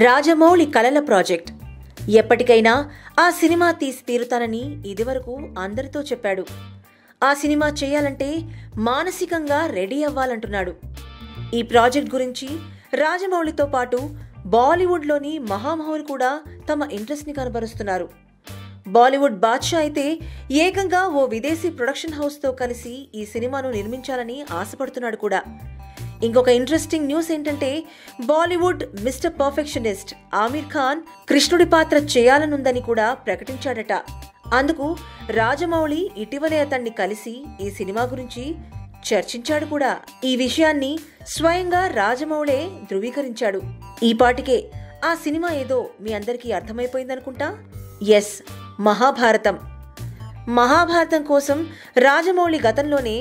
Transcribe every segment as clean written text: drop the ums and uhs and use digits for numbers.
రాజమౌళి కలల ప్రాజెక్ట్. ఎప్పటికైనా ఆ సినిమా తీసి తీరుతానని ఇదివరకు అందరితో చెప్పాడు. ఆ సినిమా చేయాలంటే మానసికంగా రెడీ అవ్వాలంటున్నాడు. ఈ ప్రాజెక్ట్ గురించి రాజమౌళితో పాటు బాలీవుడ్లోని మహామహులు కూడా తమ ఇంట్రెస్ట్ని కనబరుస్తున్నారు. బాలీవుడ్ బాద్షా అయితే ఏకంగా ఓ విదేశీ ప్రొడక్షన్ హౌస్తో కలిసి ఈ సినిమాను నిర్మించాలని ఆశపడుతున్నాడు కూడా. ఇంకొక ఇంట్రెస్టింగ్ న్యూస్ ఏంటంటే, బాలీవుడ్ మిస్టర్ పర్ఫెక్షనిస్ట్ ఆమిర్ ఖాన్ కృష్ణుడి పాత్ర చేయాలనుందని కూడా ప్రకటించాడట. అందుకు రాజమౌళి ఇటీవలే అతన్ని కలిసి ఈ సినిమా గురించి చర్చించాడు కూడా. ఈ విషయాన్ని స్వయంగా రాజమౌళే ధృవీకరించాడు. ఈ పాటికే ఆ సినిమా ఏదో మీ అందరికీ అర్థమైపోయిందనుకుంటా. ఎస్, మహాభారతం. మహాభారతం కోసం రాజమౌళి గతంలోనే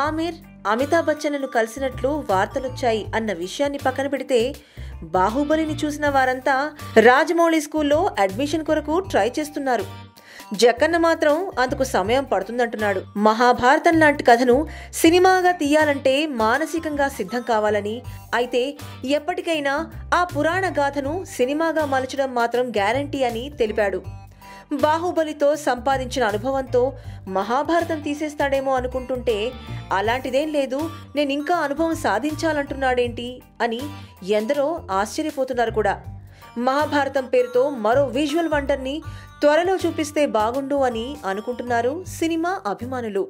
ఆమిర్, అమితాబ్ బచ్చన్లను కలిసినట్లు వార్తలొచ్చాయి అన్న విషయాన్ని పక్కన పెడితే, బాహుబలిని చూసిన వారంతా రాజమౌళి స్కూల్లో అడ్మిషన్ కొరకు ట్రై చేస్తున్నారు. జక్కన్న మాత్రం అందుకు సమయం పడుతుందంటున్నాడు. మహాభారతం లాంటి కథను సినిమాగా తీయాలంటే మానసికంగా సిద్ధం కావాలని, అయితే ఎప్పటికైనా ఆ పురాణ గాథను సినిమాగా మలచడం మాత్రం గ్యారంటీ అని తెలిపాడు. బాహుబలితో సంపాదించిన అనుభవంతో మహాభారతం తీసేస్తాడేమో అనుకుంటుంటే, అలాంటిదేం లేదు, నేనింకా అనుభవం సాధించాలంటున్నాడేంటి అని ఎందరో ఆశ్చర్యపోతున్నారు కూడా. మహాభారతం పేరుతో మరో విజువల్ వండర్ని త్వరలో చూపిస్తే బాగుండు అని అనుకుంటున్నారు సినిమా అభిమానులు.